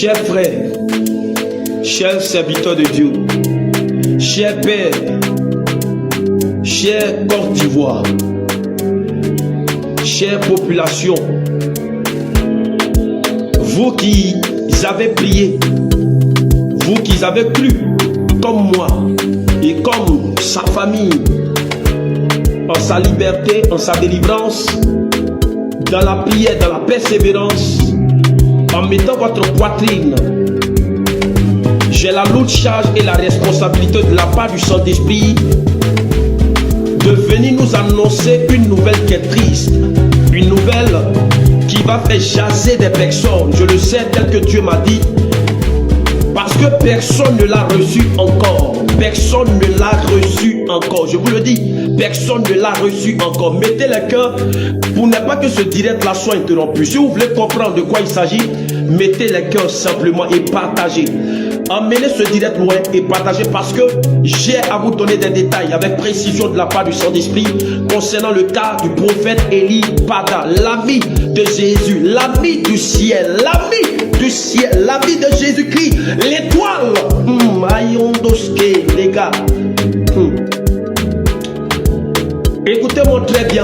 Chers frères, chers serviteurs de Dieu, chers pères, chers Côte d'Ivoire, chère population, vous qui avez prié, vous qui avez cru comme moi et comme sa famille en sa liberté, en sa délivrance, dans la prière, dans la persévérance, en mettant votre poitrine, j'ai la lourde charge et la responsabilité de la part du Saint-Esprit de venir nous annoncer une nouvelle qui est triste, une nouvelle qui va faire jaser des personnes. Je le sais tel que Dieu m'a dit, parce que personne ne l'a reçu encore. Personne ne l'a reçu encore. Je vous le dis, personne ne l'a reçu encore. Mettez le cœur pour ne pas que ce direct-là soit interrompu. Si vous voulez comprendre de quoi il s'agit, mettez le cœur simplement et partagez. Emmenez ce direct loin et partagez, parce que j'ai à vous donner des détails avec précision de la part du Saint-Esprit concernant le cas du prophète Élie Pada, l'ami de Jésus, l'ami du ciel, l'ami du ciel, l'ami de Jésus-Christ, l'étoile. Aïondoske, les gars. Écoutez-moi très bien.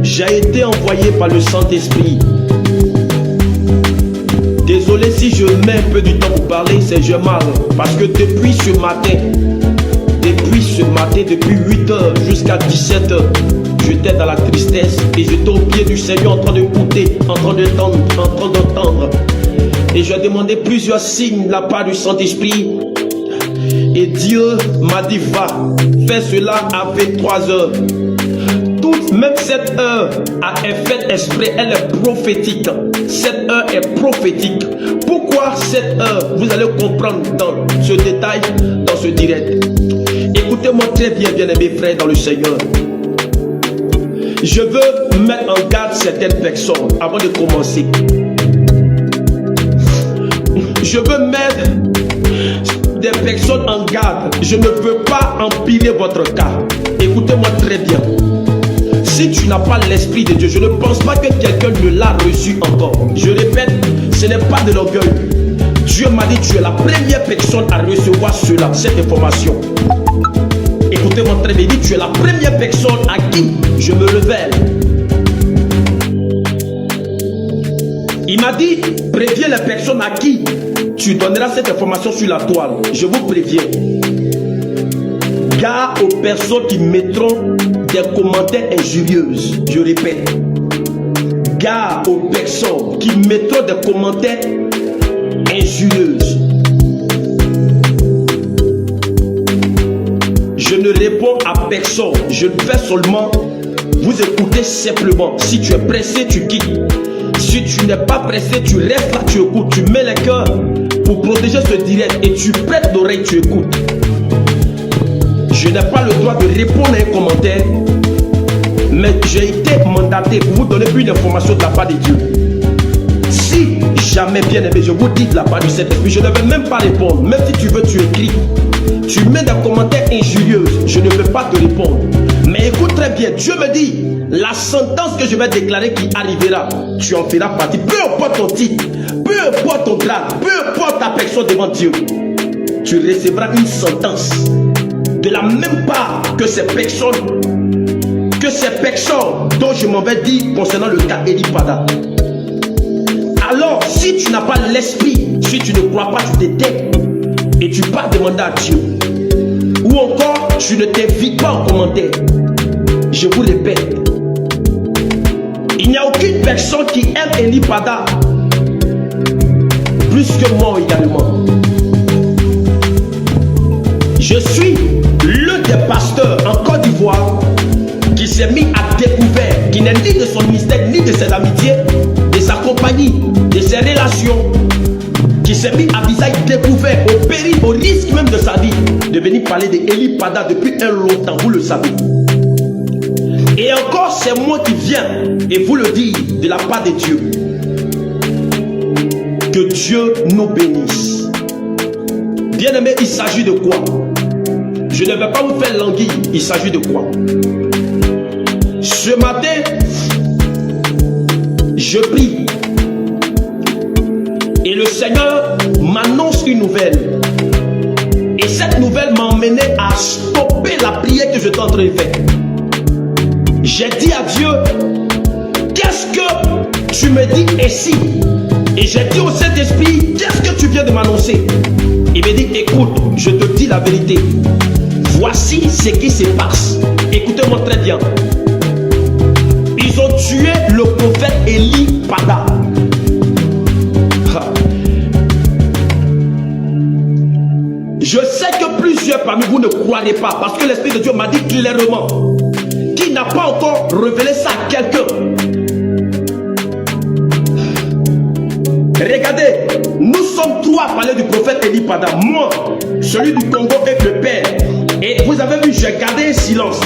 J'ai été envoyé par le Saint-Esprit. Désolé si je mets un peu du temps pour parler, c'est je mal. Parce que depuis ce matin, depuis 8 h jusqu'à 17 h, j'étais dans la tristesse et j'étais au pied du Seigneur en train d'écouter, en train d'entendre. Et j'ai demandé plusieurs signes de la part du Saint-Esprit. Et Dieu m'a dit, va, fais cela à 23 h. Même cette heure est faite exprès, elle est prophétique. Cette heure est prophétique. Pourquoi cette heure? Vous allez comprendre dans ce détail, dans ce direct. Écoutez-moi très bien, bien-aimés frères dans le Seigneur. Je veux mettre en garde certaines personnes avant de commencer. Je veux mettre des personnes en garde. Je ne veux pas empirer votre cas. Écoutez-moi très bien. Si tu n'as pas l'Esprit de Dieu, je ne pense pas que quelqu'un ne l'a reçu encore. Je répète, ce n'est pas de l'orgueil. Dieu m'a dit, tu es la première personne à recevoir cela, cette information. Écoutez-moi très bien, tu es la première personne à qui je me révèle. Il m'a dit, préviens les personnes à qui tu donneras cette information sur la toile. Je vous préviens. Garde aux personnes qui mettront des commentaires injurieuses. Je répète. Garde aux personnes qui mettront des commentaires injurieuses. Je ne réponds à personne. Je fais seulement vous écouter simplement. Si tu es pressé, tu quittes. Si tu n'es pas pressé, tu restes là, tu écoutes. Tu mets les cœurs pour protéger ce direct et tu prêtes l'oreille, tu écoutes. Je n'ai pas le droit de répondre à un commentaire, mais j'ai été mandaté pour vous donner une information de la part de Dieu. Si jamais, bien aimé, je vous dis de la part du Saint-Esprit, je ne vais même pas répondre. Même si tu veux, tu écris. Tu mets des commentaires injurieux, je ne vais pas te répondre. Mais écoute très bien, Dieu me dit, la sentence que je vais déclarer qui arrivera, tu en feras partie. Peu importe ton titre, peu importe ton grade, peu importe ta personne devant Dieu, tu recevras une sentence. De la même part que ces personnes dont je m'avais dit concernant le cas Élie Pada. Alors, si tu n'as pas l'esprit, si tu ne crois pas, tu t'étais et tu pars demander à Dieu. Ou encore, tu ne t'invites pas en commentaire. Je vous répète, il n'y a aucune personne qui aime Élie Pada plus que moi également. Je suis l'un des pasteurs en Côte d'Ivoire qui s'est mis à découvert, qui n'est ni de son ministère, ni de ses amitiés, de sa compagnie, de ses relations, qui s'est mis à visage découvert, au péril, au risque même de sa vie, de venir parler d'Élie Pada depuis un longtemps, vous le savez. Et encore, c'est moi qui viens et vous le dire de la part de Dieu. Que Dieu nous bénisse. Bien aimé, il s'agit de quoi? Je ne vais pas vous faire languir. Il s'agit de quoi? Ce matin, je prie. Et le Seigneur m'annonce une nouvelle. Et cette nouvelle m'a emmené à stopper la prière que j'étais en train de faire. J'ai dit à Dieu, qu'est-ce que tu me dis ici? Et j'ai dit au Saint-Esprit, qu'est-ce que tu viens de m'annoncer? Il me dit, écoute, je te dis la vérité. Voici ce qui se passe. Écoutez-moi très bien. Ils ont tué le prophète Élie Pada. Je sais que plusieurs parmi vous ne croyez pas, parce que l'Esprit de Dieu m'a dit clairement qu'il n'a pas encore révélé ça à quelqu'un. Regardez, nous sommes trois à parler du prophète Élie Pada. Moi, celui du Congo et le père. Et vous avez vu, j'ai gardé un silence.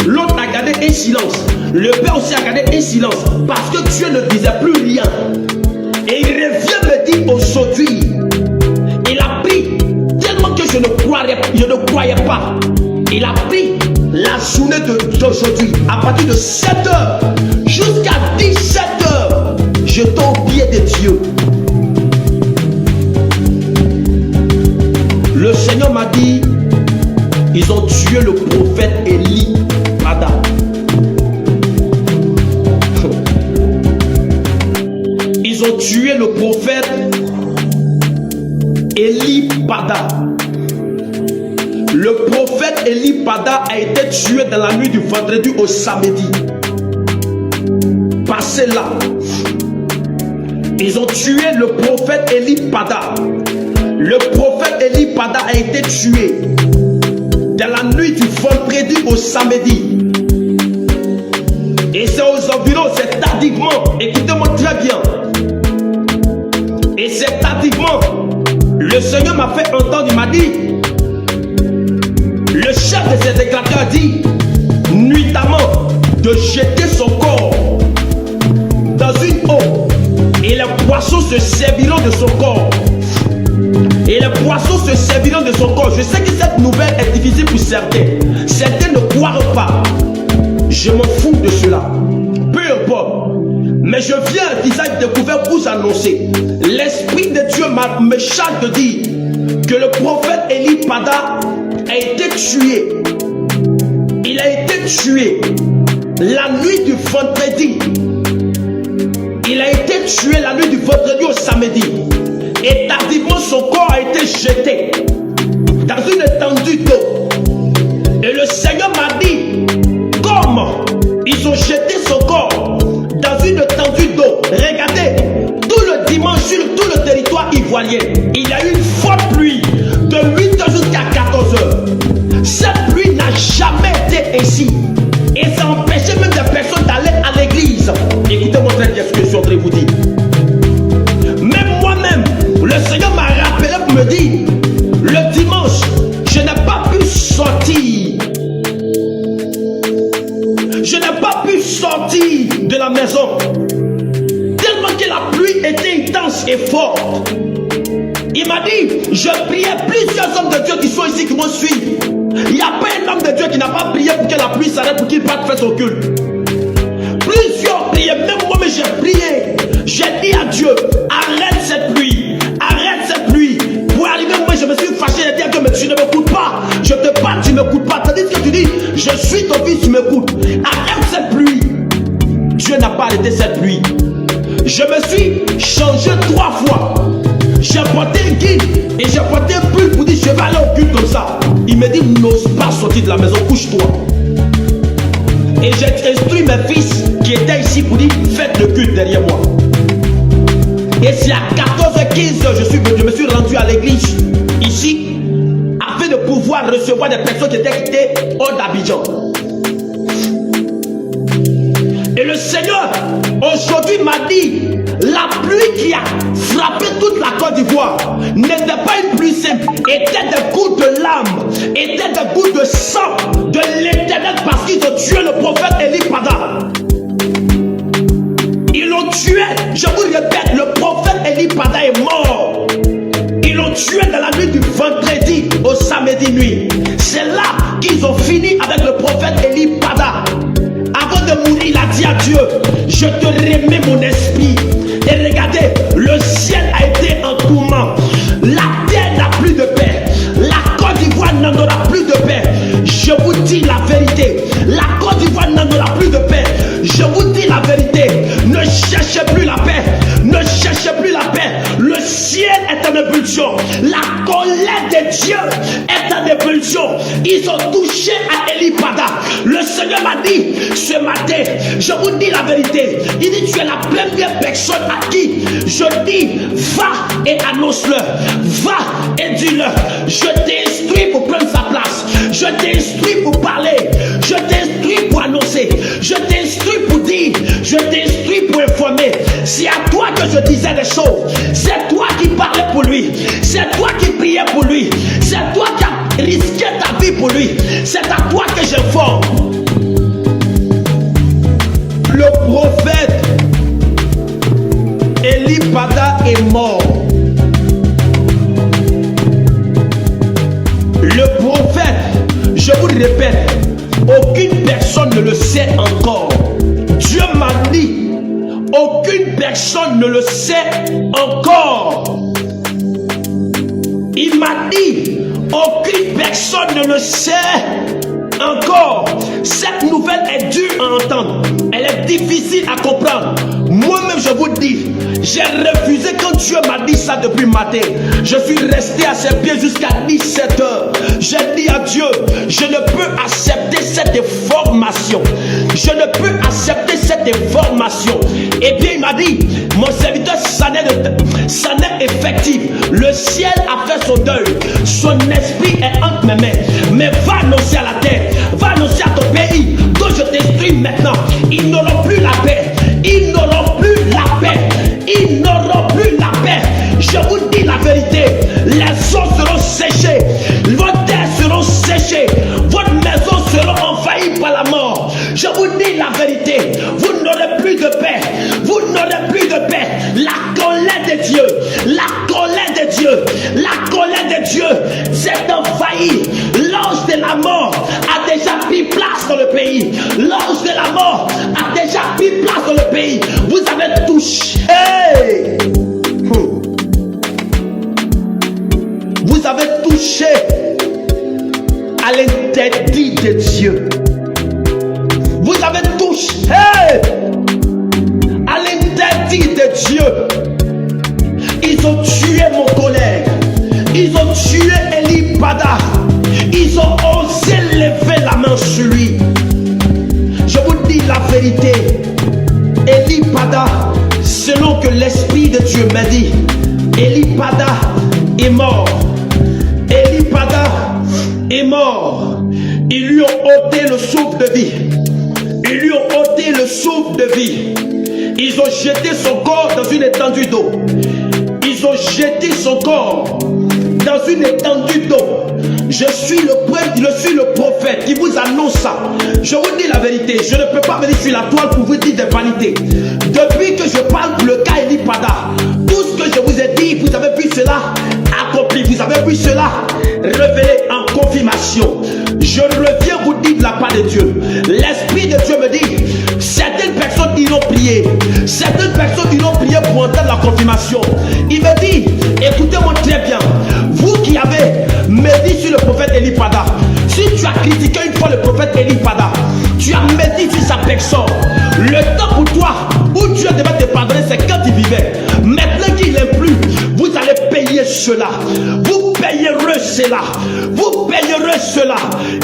L'autre a gardé un silence. Le père aussi a gardé un silence. Parce que Dieu ne disait plus rien. Et il revient me dire aujourd'hui, il a pris tellement que je ne croyais pas. Il a pris la journée d'aujourd'hui, à partir de 7 h jusqu'à 17 h, j'étais au pied de Dieu. Le Seigneur m'a dit, ils ont tué le prophète Élie Pada. Ils ont tué le prophète Élie Pada. Le prophète Élie Pada a été tué dans la nuit du vendredi au samedi. Passez là. Ils ont tué le prophète Élie Pada. Le prophète Élie Pada a été tué dans la nuit du vendredi au samedi. Et c'est aux environs, c'est tardivement. Écoutez-moi très bien. Et c'est tardivement. Le Seigneur m'a fait entendre, il m'a dit, le chef de ses éclateurs dit, nuitamment, de jeter son corps dans une eau. Et les poissons se serviront de son corps. Et les poissons se serviront de son corps. Je sais que cette nouvelle est difficile pour certains. Certains ne croient pas. Je m'en fous de cela. Peu importe. Mais je viens à visage découvert pour vous annoncer. L'Esprit de Dieu me charge de dire que le prophète Élie Pada a été tué. Il a été tué la nuit du vendredi. Il a été tué la nuit du vendredi au samedi. Et tardivement, son corps a été jeté dans une étendue d'eau. Et le Seigneur m'a dit, comment ils ont jeté son corps dans une étendue d'eau. Regardez, tout le dimanche sur tout le territoire ivoirien, il y a eu une forte pluie de 8 h jusqu'à 14 h. Cette pluie n'a jamais été ici. Et ça empêchait même des personnes d'aller à l'église. Écoutez-moi très bien ce que je suis en train de vous dire. Même moi-même, le Seigneur m'a rappelé pour me dire, le dimanche, je n'ai pas pu sortir. Je n'ai pas pu sortir de la maison. Tellement que la pluie était intense et forte. Il m'a dit, je priais plusieurs hommes de Dieu qui sont ici, qui m'ont suivi. Il n'y a pas un homme de Dieu qui n'a pas prié pour que la pluie s'arrête, pour qu'il parte faire son culte. Plusieurs priaient, même moi, mais j'ai prié. J'ai dit à Dieu, arrête cette pluie. Arrête cette pluie. Pour arriver, moi, je me suis fâché. J'ai dit à Dieu, mais tu ne m'écoutes pas. Je te parle, tu ne m'écoutes pas. Tandis que tu dis, je suis ton fils, tu m'écoutes. Arrête cette pluie. Dieu n'a pas arrêté cette pluie. Je me suis changé 3 fois. J'ai porté un guide et j'ai porté un pull pour dire, je vais aller au culte comme ça. Il me dit, n'ose pas sortir de la maison, couche-toi. Et j'ai instruit mes fils qui étaient ici pour dire, faites le culte derrière moi. Et c'est à 14 h 15 je me suis rendu à l'église, ici, afin de pouvoir recevoir des personnes qui étaient quittées hors d'Abidjan. Et le Seigneur, aujourd'hui, m'a dit, la pluie qui a frappé toute la Côte d'Ivoire n'était pas une pluie simple, était des gouttes de larmes, était des gouttes de sang de l'Éternel, parce qu'ils ont tué le prophète Élie Pada. Ils l'ont tué, je vous répète, le prophète Élie Pada est mort. Ils l'ont tué dans la nuit du vendredi au samedi nuit. C'est là qu'ils ont fini avec le prophète Élie Pada. Avant de mourir, il a dit à Dieu, je te remets mon esprit. Et regardez, le ciel a été en tourment. La terre n'a plus de paix. La Côte d'Ivoire n'en aura plus de paix. Je vous dis la vérité. La Côte d'Ivoire n'en aura plus de paix. Je vous dis la vérité. Ne cherchez plus la paix. Ne cherchez plus la paix. Le ciel est en ébullition. La colère de Dieu est en ébullition. Ils ont touché à Eli Pada. Le Seigneur m'a dit ce matin, je vous dis la vérité. Il dit, tu es la première personne à qui je dis, va et annonce-le. Va et dis-le. Je t'instruis pour prendre sa place. Je t'instruis pour parler. Je t'instruis pour annoncer. Je t'instruis pour dire. Je t'instruis pour informer. C'est à toi que je disais des choses. C'est toi qui parlais pour lui. C'est toi qui priais pour lui. C'est toi qui as risqué ta vie pour lui. C'est à toi que j'informe. Le prophète Eli Pada est mort. Le prophète, je vous le répète, aucune personne ne le sait encore. Dieu m'a dit, aucune personne ne le sait encore. Il m'a dit, aucune personne ne le sait encore. Cette nouvelle est dure à entendre. Elle est difficile à comprendre. Moi-même, je vous dis, j'ai refusé quand Dieu m'a dit ça depuis le matin. Je suis resté à ses pieds jusqu'à 17 h. J'ai dit à Dieu, je ne peux accepter cette déformation. Je ne peux accepter cette déformation. Et bien, il m'a dit, mon serviteur, ça n'est effectif. Le ciel a fait son deuil. Son esprit est entre mes mains. Mais va annoncer à la terre. Va annoncer à ton pays que je t'instruis maintenant. Ils n'auront plus la paix. Ils n'auront plus la paix. Ils n'auront plus la paix. Je vous dis la vérité. Les eaux seront séchées. Vos terres seront séchées. Votre maison sera envahie par la mort. Je vous dis la vérité. Vous n'aurez plus de paix. Vous n'aurez plus de paix. La colère de Dieu. La colère de Dieu. La colère de Dieu s'est envahie. L'ange de la mort a déjà pris place dans le pays. L'ange de la mort a déjà pris place dans le pays. Vous avez touché. Vous avez touché à l'interdit de Dieu. Vous avez touché à l'interdit de Dieu. Ils ont tué mon collègue. Ils ont tué Eli Pada. Ils ont osé lever la main sur lui. Je vous dis la vérité. Eli Pada, selon que l'Esprit de Dieu m'a dit, Eli Pada est mort. Eli Pada est mort. Ils lui ont ôté le souffle de vie. Ils lui ont ôté le souffle de vie. Ils ont jeté son corps dans une étendue d'eau. Ils ont jeté son corps dans une étendue d'eau. Je suis le prophète qui vous annonce ça. Je vous dis la vérité. Je ne peux pas venir sur la toile pour vous dire des vanités. Depuis que je parle pour le cas Eli Pada, tout ce que je vous ai dit, vous avez vu cela accompli. Vous avez vu cela révélé en confirmation. Je reviens vous dire de la part de Dieu. L'Esprit de Dieu me dit, certaines personnes iront prier. Certaines personnes iront prier pour entendre la confirmation. Il me dit, écoutez-moi très bien. Vous qui avez médité sur le prophète Eli Pada, si tu as critiqué une fois le prophète Eli Pada, tu as médité sur sa personne. Le temps pour toi où Dieu devait te pardonner, c'est quand il vivait. Maintenant qu'il n'est plus, vous allez payer cela. Vous payerez cela. Vous payerez cela.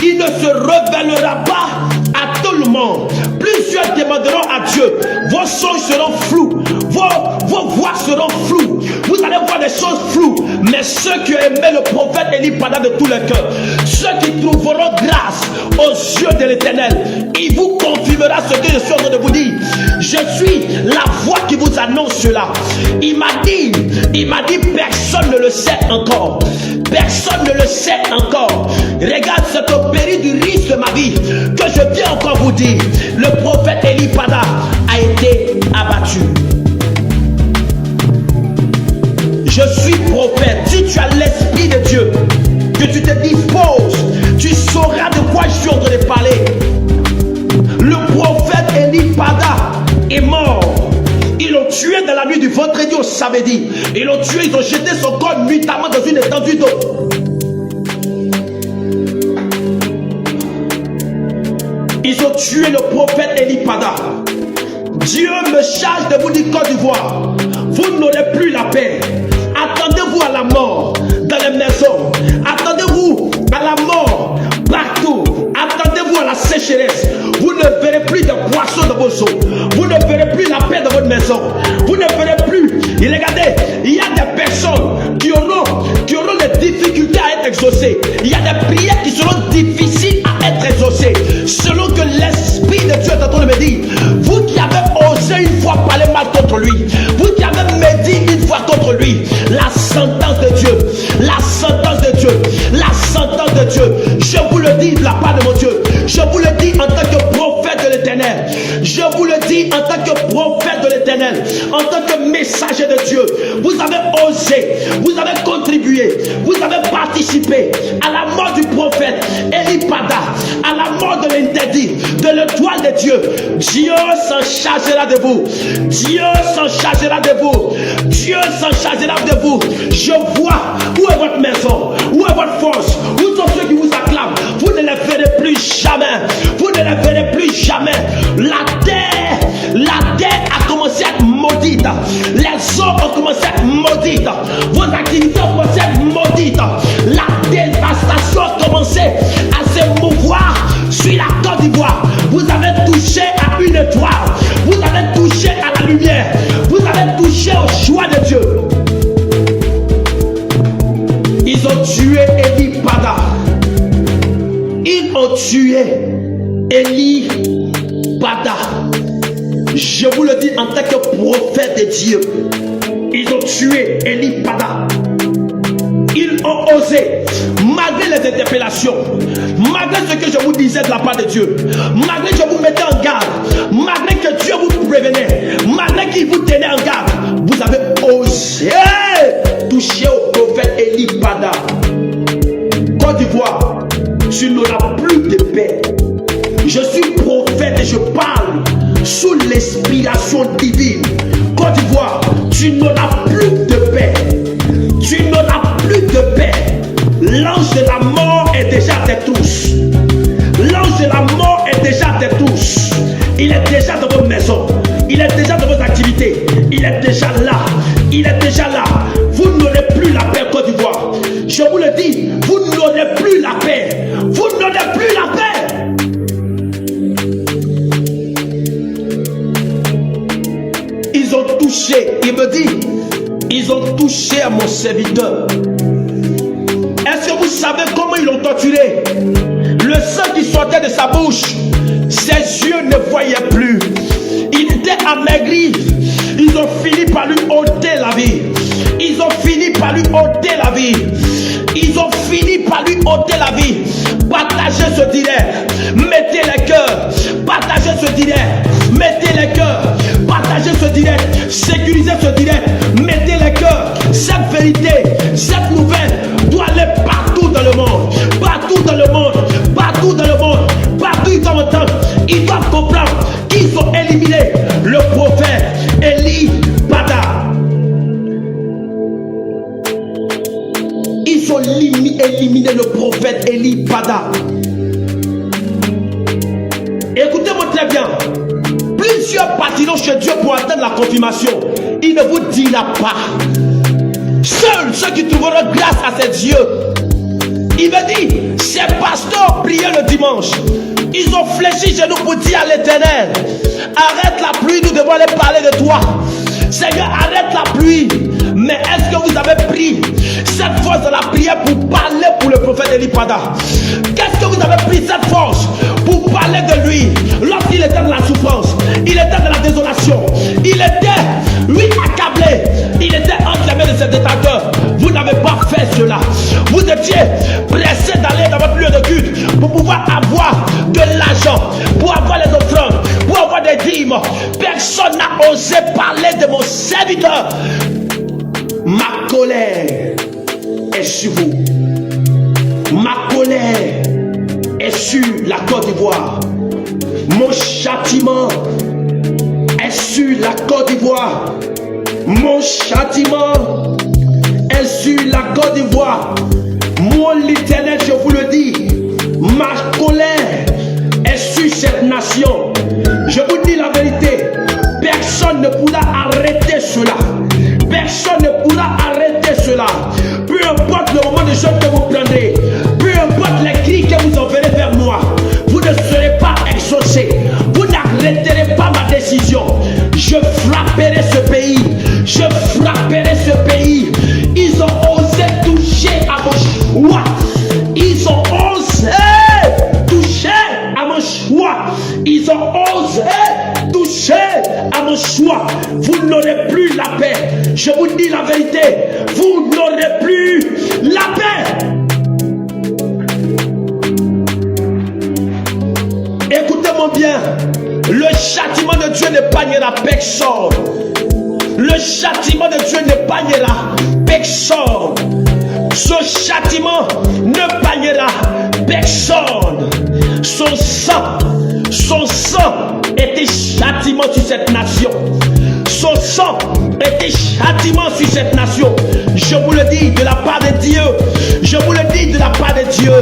Il ne se révélera pas à tout le monde. Plusieurs demanderont à Dieu. Vos songes seront flous. Vos voix seront floues. Vous allez voir des choses floues. Mais ceux qui aimaient le prophète Eli Pada de tout le cœur, ceux qui trouveront grâce aux yeux de l'Éternel, il vous confirmera ce que je suis en train de vous dire. Je suis la voix qui vous annonce cela. Il m'a dit, personne ne le sait encore. Personne ne le sait encore. Regarde, c'est au péril du risque de ma vie que je viens encore vous dire. Le prophète Eli Pada a été abattu. Je suis prophète. Si tu as l'Esprit de Dieu, que tu te disposes, tu sauras de quoi je suis en train de parler. Le prophète Eli Pada est mort. du vendredi au samedi. Ils l'ont tué, ils ont jeté son corps nuitamment dans une étendue d'eau. Ils ont tué le prophète Eli Pada. Dieu me charge de vous dire, Côte d'Ivoire, vous n'aurez plus la paix. Attendez-vous à la mort dans les maisons. Attendez-vous à la mort partout. Attendez-vous à la sécheresse. Vous ne verrez plus de poissons dans vos eaux. Vous ne verrez plus la paix dans votre maison. Vous ne verrez plus. Et regardez, il y a des personnes qui auront des difficultés à être exaucées. Il y a des prières qui seront difficiles à être exaucées. Selon que l'Esprit de Dieu est en train de me dire, vous qui avez osé une fois parler mal contre lui, vous qui avez médité une fois contre lui, la sentence de Dieu, la sentence de Dieu, la sentence de Dieu, je vous le dis de la part de mon Dieu, je vous le dis en tant que prophète de l'Éternel, je vous le dis en tant que prophète de l'Éternel, en tant que messager de Dieu, vous avez osé, vous avez contribué, vous avez participé à la mort du prophète Eli Pada, à la mort de l'interdit, de l'étoile de Dieu. Dieu s'en chargera de vous. Dieu s'en chargera de vous. Dieu s'en chargera de vous. Je vois où est votre maison, où est votre force, où sont ceux qui vous acclament. Vous ne les verrez plus jamais. Vous ne les verrez plus jamais. La terre a commencé à être maudite. Les eaux ont commencé à être maudites. Vos activités ont commencé à être maudites. La dévastation a commencé à se mouvoir sur la Côte d'Ivoire. Vous avez touché à une étoile. Vous avez touché à la lumière. Vous avez touché au choix de Dieu. Ils ont tué Eli Pada. Ils ont tué Eli Pada. Je vous le dis en tant que prophète de Dieu. Ils ont tué Eli Pada. Ils ont osé, malgré les interpellations, malgré ce que je vous disais de la part de Dieu, malgré que je vous mettais en garde, malgré que Dieu vous prévenait, malgré qu'il vous tenait en garde, vous avez osé toucher au prophète Eli Pada. Côte d'Ivoire, tu n'auras plus de paix. Je suis prophète et je parle sous l'inspiration divine. Côte d'Ivoire, tu n'auras plus de paix. Tu n'auras plus de paix. L'ange de la mort est déjà à tes trousses. L'ange de la mort est déjà à tes trousses. Il est déjà dans vos maisons. Il est déjà dans vos activités. Il est déjà là. Il est déjà là. Vous n'aurez plus la paix, Côte d'Ivoire. Je vous le dis, vous n'aurez plus la paix. Vous n'aurez plus la paix. Ils ont touché, il me dit, ils ont touché à mon serviteur. Est-ce que vous savez comment ils l'ont torturé? Le sang qui sortait de sa bouche, ses yeux ne voyaient plus. Il était amaigri. Ils ont fini par lui ôter la vie. Ils ont fini par lui ôter la vie. Ils ont fini par lui ôter la vie. Partagez ce direct. Mettez les cœurs. Partagez ce direct. Mettez les cœurs. Partagez ce direct. Sécurisez ce direct. Mettez les cœurs. Cette vérité, cette nouvelle doit aller partout dans le monde. Partout dans le monde. Partout dans le monde. Partout ils doivent entendre. Ils doivent comprendre qu'ils ont éliminé le prophète Eli Pada. Ils ont éliminé le prophète Eli Pada. Écoutez-moi très bien. Plusieurs partiront chez Dieu pour attendre la confirmation. Il ne vous dira pas. Seuls ceux qui trouveront grâce à ces dieux. Il me dit, ces pasteurs priaient le dimanche. Ils ont fléchi chez nous pour dire à l'Éternel, arrête la pluie, nous devons aller parler de toi. Seigneur, arrête la pluie. Mais est-ce que vous avez pris cette force de la prière pour parler pour le prophète Eli Pada? Qu'est-ce que vous avez pris cette force pour parler de lui lorsqu'il était dans la souffrance, il était dans la désolation, il était, lui, accablé, il était entre les mains de ses détracteurs? Vous n'avez pas fait cela. Vous étiez pressé d'aller dans votre lieu de culte pour pouvoir avoir de l'argent, pour avoir les offrandes, pour avoir des dîmes. Personne n'a osé parler de mon serviteur. Ma colère est sur vous. Ma colère est sur la Côte d'Ivoire. Mon châtiment est sur la Côte d'Ivoire. Mon châtiment est sur la Côte d'Ivoire. Moi, l'Éternel, je vous le dis, ma colère est sur cette nation. Je vous dis la vérité, personne ne pourra arrêter cela. Personne ne pourra arrêter cela. Peu importe le moment de jeûne que vous prendrez, peu importe les cris que vous enverrez vers moi, vous ne serez pas exaucés. Vous n'arrêterez pas ma décision. Je frapperai ce pays. Je frapperai ce pays. Ils ont osé toucher à mon choix. Ils ont osé toucher à mon choix. Ils ont osé toucher à mon choix. Vous n'aurez plus la paix. Je vous dis la vérité. Vous n'aurez plus la paix. Écoutez-moi bien. Le châtiment de Dieu n'épargnera personne. Le châtiment de Dieu n'épargnera personne. Ce châtiment n'épargnera personne. Son sang était châtiment sur cette nation. Son sang était châtiment sur cette nation. Je vous le dis de la part de Dieu. Je vous le dis de la part de Dieu.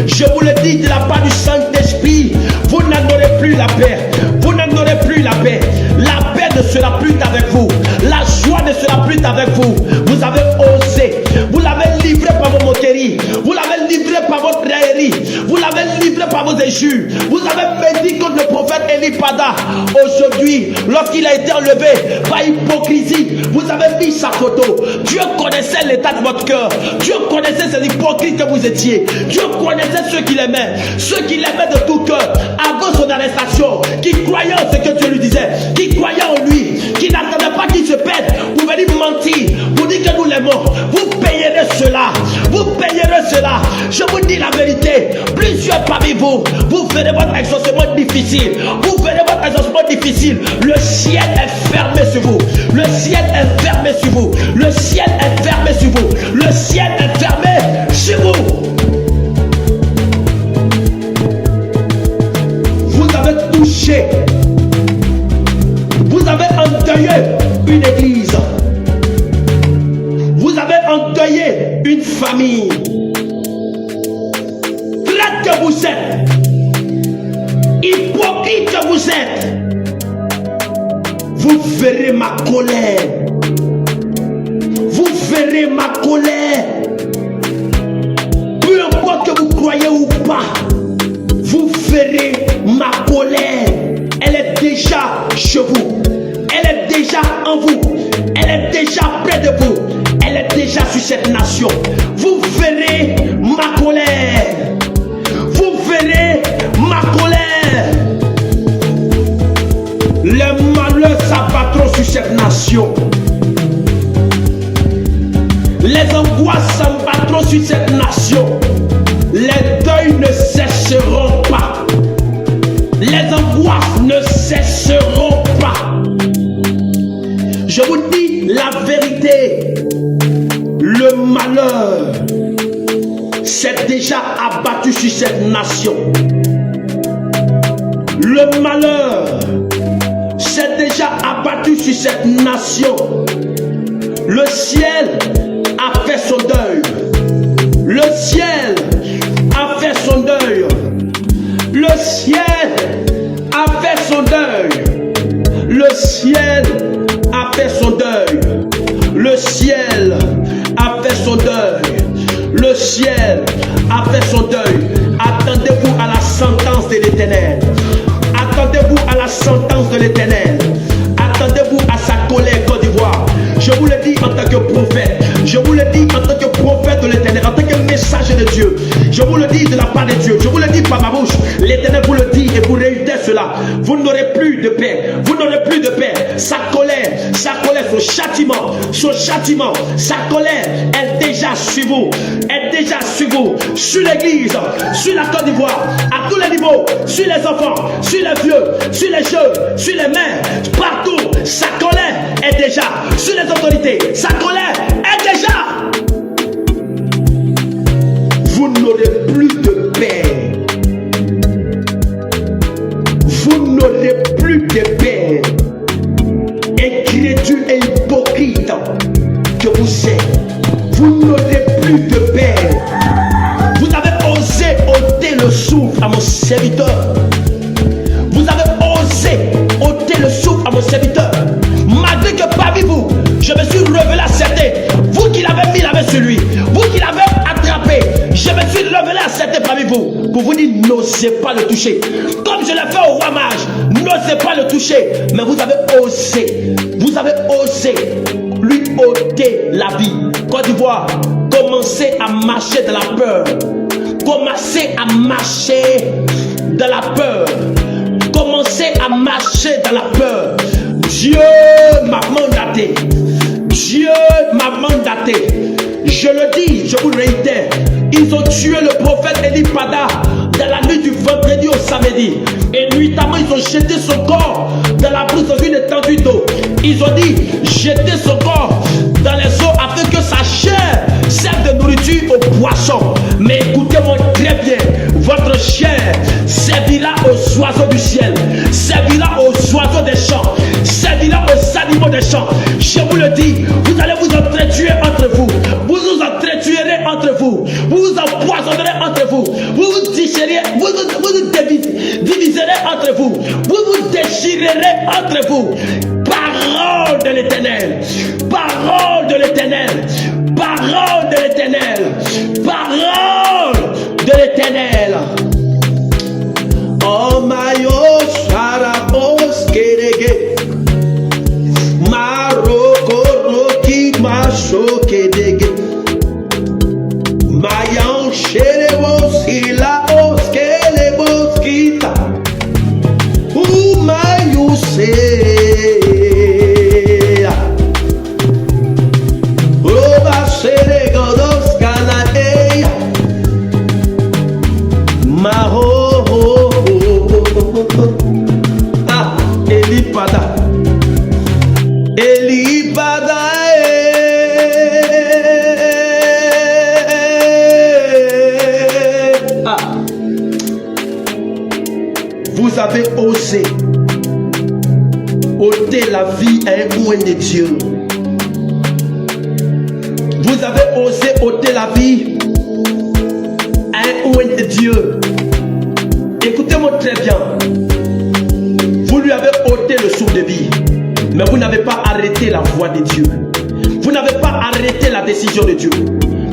Je vous le dis de la part du Saint-Esprit. Vous n'en aurez plus la paix. Vous n'en aurez plus la paix. La paix ne sera plus avec vous. La joie ne sera plus avec vous. Vous avez osé. Vous l'avez livré par vos moqueries. Vous l'avez livré par votre raillerie. Vous l'avez livré par vos injures. Vous avez médit contre le prophète Élie Pada. Aujourd'hui, lorsqu'il a été enlevé par hypocrisie, vous avez mis sa photo. Dieu connaissait l'état de votre cœur. Dieu connaissait ces hypocrites que vous étiez. Dieu connaissait ceux qu'il aimait. Ceux qu'il aimait de tout cœur. Avant son arrestation, qui croyaient en ce que Dieu lui disait. Qui croyaient en lui. Qui n'attendaient pas qu'il se pète pour venir mentir. Pour dire que nous l'aimons. Vous payerez cela. Vous payerez cela. Je vous dis la vérité. Plusieurs parmi vous, vous verrez votre exaucement difficile. Vous verrez votre exaucement difficile. Le ciel est fermé sur vous. Le ciel est fermé sur vous. Le ciel est fermé sur vous. Le ciel est fermé sur vous. Vous avez touché. Vous avez endeuillé une église. Vous avez endeuillé une famille. Traite que vous êtes. Hypocrite que vous êtes. Vous verrez ma colère. Vous verrez ma colère. Peu importe que vous croyez ou pas, vous verrez ma colère. Elle est déjà chez vous. Elle est déjà en vous. Elle est déjà près de vous. Elle est déjà sur cette nation. Vous verrez ma colère. Vous verrez ma colère. Les malheurs s'abattront sur cette nation. Les angoisses s'abattront sur cette nation. Les deuils ne cesseront pas. Les angoisses ne cesseront pas. Je vous dis la vérité. Le malheur s'est déjà abattu sur cette nation. Le malheur s'est déjà abattu sur cette nation. Le ciel a fait son deuil. Le ciel a fait son deuil. Le ciel a fait son deuil. Le ciel a fait son deuil. Le ciel a fait son deuil. Le ciel a fait son deuil. Attendez-vous à la sentence de l'Éternel. Attendez-vous à la sentence de l'Éternel. Attendez-vous à sa colère, Côte d'Ivoire. Je vous le dis en tant que prophète. Je vous le dis en tant que prophète de l'Éternel, en tant que messager de Dieu. Je vous le dis de la part de Dieu. Je vous le dis par ma bouche. L'Éternel vous le dit et vous réitère cela. Vous n'aurez plus de paix. Vous n'aurez plus de paix. Sa colère, son châtiment, sa colère est déjà sur vous. Est déjà sur vous. Sur l'église, sur la Côte d'Ivoire, à tous les niveaux, sur les enfants, sur les vieux, sur les jeunes, sur les mères, partout. Sa colère est déjà sur les autorités. Sa colère est déjà. Vous n'aurez plus de paix. Vous n'aurez plus de paix. Incrédule et hypocrite. n'osez pas le toucher. Comme je l'ai fait au roi mage, n'osez pas le toucher. Mais vous avez osé lui ôter la vie. Côte d'Ivoire, commencez à marcher dans la peur. Commencez à marcher dans la peur. Commencez à marcher dans la peur. Dieu m'a mandaté. Dieu m'a mandaté. Je le dis, je vous le réitère. Ils ont tué le prophète Eli Pada dans la nuit du vendredi au samedi. Et nuitamment, ils ont jeté son corps dans la brousse, dans une étendue d'eau. Ils ont dit, jetez son corps dans les eaux afin que sa chair serve de nourriture aux poissons. Mais écoutez-moi très bien, votre chair servira aux oiseaux du ciel, servira aux oiseaux des champs, servira aux animaux des champs. Je vous le dis, vous allez vous entretuer entre vous. Vous vous entretuerez entre vous. Vous vous empoisonnerez entre vous. Vous vous digérez, vous diviserez entre vous. Vous vous déchirerez entre vous. Parole de l'Éternel. Parole de l'Éternel. Parole de l'Éternel. Parole de l'Éternel. Oh mayo sharabos kerege. Maroko roki mashokedege. Mayan sherevos ila oskelevos kita. Umayu se. Ah, Eli Pada. Eli Pada. Ah. Vous avez osé ôter la vie à un oint de Dieu. Vous avez osé ôter la vie à un oint de Dieu. Écoutez-moi très bien. Vous lui avez ôté le souffle de vie, mais vous n'avez pas arrêté la voix de Dieu. Vous n'avez pas arrêté la décision de Dieu.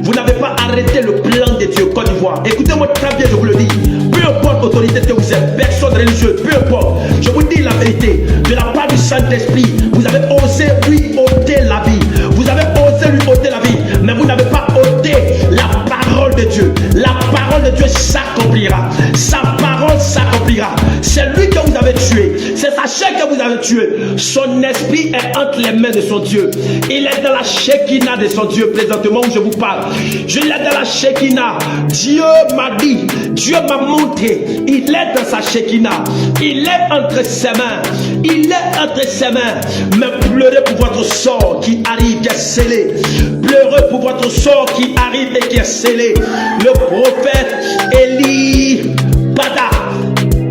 Vous n'avez pas arrêté le plan de Dieu. Côte d'Ivoire, écoutez-moi très bien, je vous le dis. Peu importe l'autorité que vous êtes, personne religieuse, peu importe. Je vous dis la vérité. De la part du Saint-Esprit, vous avez osé lui ôter la vie. Vous avez osé lui ôter la vie, mais vous n'avez pas ôté la parole de Dieu. La parole de Dieu s'accomplira. Sa parole s'accomplira. C'est lui que vous avez tué. C'est sa chair que vous avez tué. Son esprit est entre les mains de son Dieu. Il est dans la Shekinah de son Dieu présentement où je vous parle. Je l'ai dans la Shekinah. Dieu m'a dit, Dieu m'a montré. Il est dans sa Shekinah. Il est entre ses mains. Il est entre ses mains. Mais pleurez pour votre sort qui arrive, qui est scellé. Pleurez pour votre sort qui arrive et qui est scellé. Le prophète Eli Pada.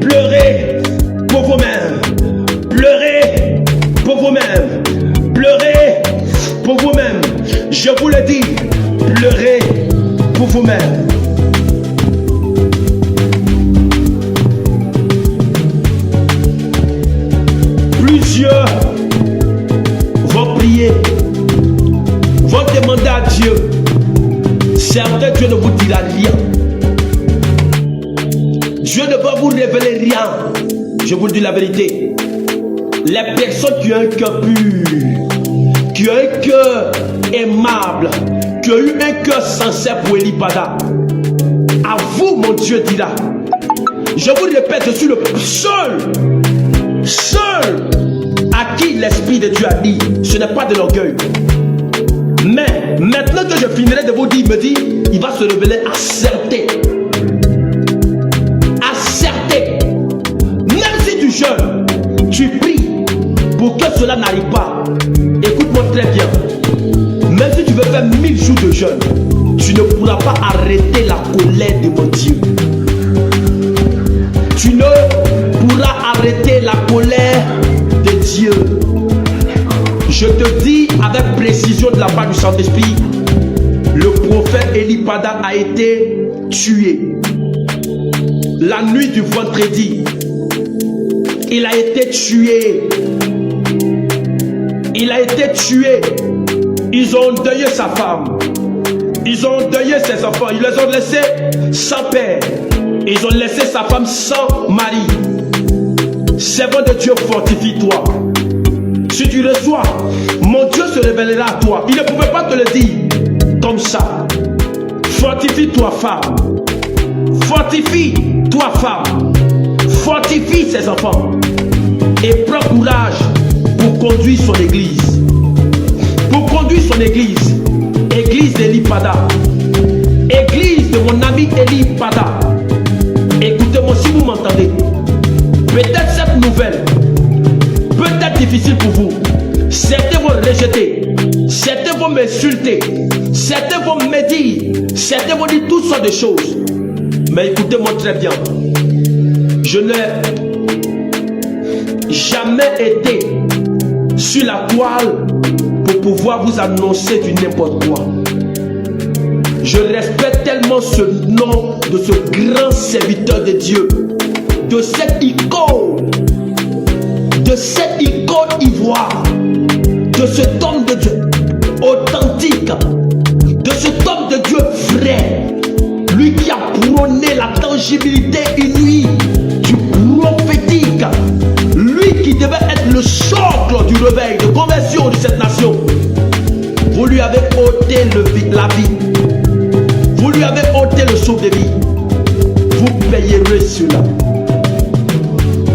Pleurez pour vous-même. Pleurez pour vous-même. Pleurez pour vous-même. Je vous le dis. Pleurez pour vous-même. Plusieurs vont prier, vont demander à Dieu. Certains, Dieu ne vous dira rien. Dieu ne va vous révéler rien. Je vous dis la vérité. Les personnes qui ont un cœur pur, qui ont un cœur aimable, qui ont eu un cœur sincère pour Eli Pada, à vous, mon Dieu dira. Je vous répète, je suis le seul à qui l'Esprit de Dieu a dit, ce n'est pas de l'orgueil. Mais maintenant que je finirai de vous dire, il me dit, il va se révéler à certains. À certains. Même si tu jeûnes, tu pries pour que cela n'arrive pas. Écoute-moi très bien. Même si tu veux faire 1000 jours de jeûne, tu ne pourras pas arrêter la colère de mon Dieu. Tu ne pourras arrêter la colère de Dieu. Je te dis avec précision de la part du Saint-Esprit, le prophète Eli Pada a été tué. La nuit du vendredi, il a été tué. Il a été tué. Ils ont endeuillé sa femme. Ils ont endeuillé ses enfants. Ils les ont laissés sans père. Ils ont laissé sa femme sans mari. Servant de Dieu, fortifie-toi. Si tu reçois, mon Dieu se révélera à toi. Il ne pouvait pas te le dire comme ça. Fortifie-toi, femme. Fortifie-toi, femme. Fortifie ses enfants. Et prends courage pour conduire son église. Pour conduire son église. Église d'Eli Pada. Église de mon ami Eli Pada. Écoutez-moi si vous m'entendez. Peut-être cette nouvelle peut être difficile pour vous. Certains vont rejeter. Certains vont m'insulter. Certains vont me dire. Certains vont dire toutes sortes de choses. Mais écoutez-moi très bien. Je n'ai jamais été sur la toile pour pouvoir vous annoncer du n'importe quoi. Je respecte tellement ce nom de ce grand serviteur de Dieu, de cette icône ivoire, de cet homme de Dieu authentique, de cet homme de Dieu vrai, lui qui a prôné la tangibilité inouïe du prophétique, lui qui devait être le socle du réveil, de conversion de cette nation. Vous lui avez ôté la vie. Vous lui avez ôté le souffle de vie. Vous payerez cela.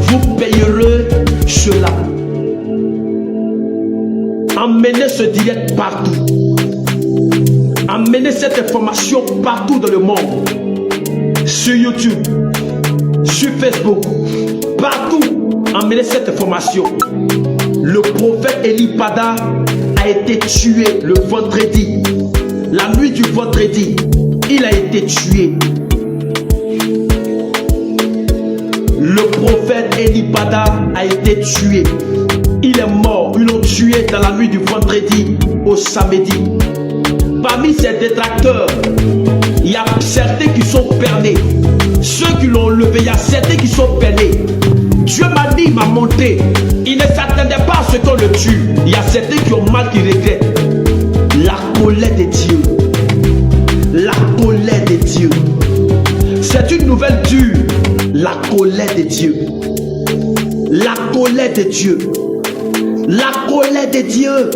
Vous payerez cela. Emmenez ce direct partout. Emmenez cette information partout dans le monde. Sur YouTube, sur Facebook, partout. Emmenez cette information. Le prophète Eli Pada a été tué le vendredi. La nuit du vendredi, il a été tué. Le prophète Eli Pada a été tué. Il est mort. Ils l'ont tué dans la nuit du vendredi au samedi. Parmi ses détracteurs, il y a certains qui sont pernés. Ceux qui l'ont levé, il y a certains qui sont pernés. Dieu m'a dit, il m'a monté. Il ne s'attendait pas à ce qu'on le tue. Il y a certains qui ont mal, qui regrettent. La colère de Dieu. La colère de Dieu. C'est une nouvelle dure. La colère de Dieu. La colère de Dieu. La colère de Dieu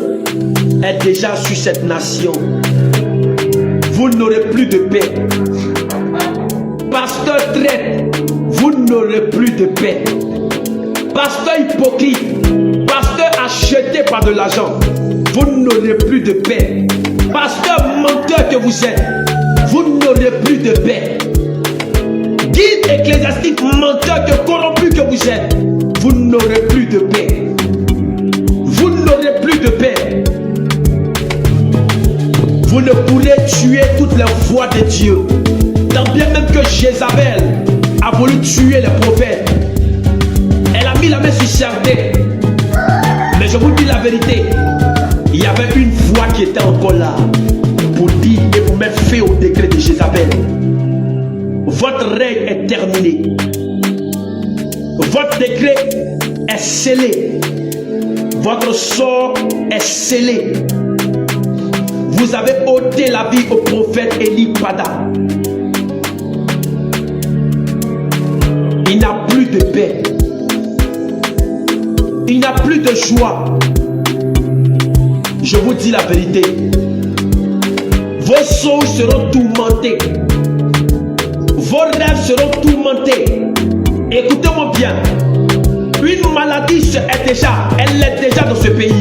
est déjà sur cette nation. Vous n'aurez plus de paix. Pasteur traite, vous n'aurez plus de paix. Pasteur hypocrite, pasteur acheté par de l'argent, vous n'aurez plus de paix. Pasteur menteur que vous êtes, vous n'aurez plus de paix. Guide ecclésiastique menteur que corrompu que vous êtes, vous n'aurez plus de paix. Vous n'aurez plus de paix. Vous ne pourrez tuer toutes les voix de Dieu. Tant bien même que Jézabel a voulu tuer les prophètes, elle a mis la main sur certains. Mais je vous dis la vérité, il y avait une voix qui était encore là pour dire et pour mettre fin au décret de Jézabel. Votre règne est terminé. Votre décret est scellé. Votre sort est scellé. Vous avez ôté la vie au prophète Eli Pada. Il n'a plus de paix. Il n'a plus de joie. Je vous dis la vérité. Vos souls seront tourmentés. Vos rêves seront tourmentés. Écoutez-moi bien. Une maladie elle est déjà dans ce pays.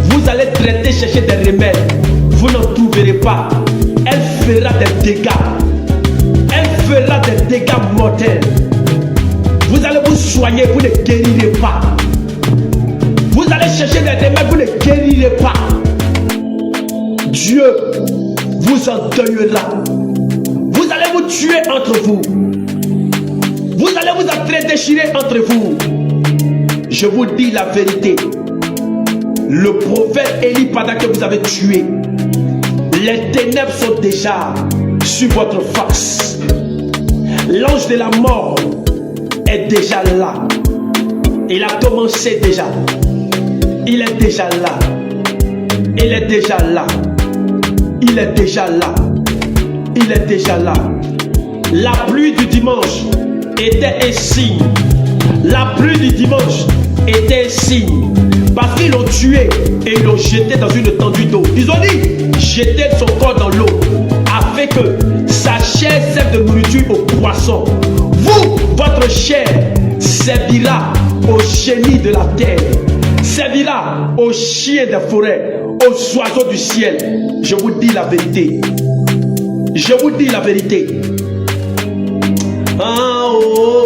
Vous allez traiter, chercher des remèdes. Vous n'en trouverez pas. Elle fera des dégâts. Elle fera des dégâts mortels. Vous allez vous soigner, vous ne guérirez pas. Vous allez chercher des remèdes, vous ne guérirez pas. Dieu vous endeuillera. Vous allez vous tuer entre vous. Vous allez vous entrer déchirer entre vous. Je vous dis la vérité. Le prophète Eli Pada que vous avez tué, les ténèbres sont déjà sur votre face. L'ange de la mort est déjà là. Il a commencé déjà. Il est déjà là. Il est déjà là. Il est déjà là. Il est déjà là. La pluie du dimanche était un signe. La pluie du dimanche était un signe. Parce qu'ils l'ont tué et ils l'ont jeté dans une tendue d'eau. Ils ont dit, jetez son corps dans l'eau, afin que sa chair serve de nourriture aux poissons. Vous, votre chair servira aux chenilles de la terre, servira aux chiens des forêts, aux oiseaux du ciel. Je vous dis la vérité. Je vous dis la vérité. Ah, oh,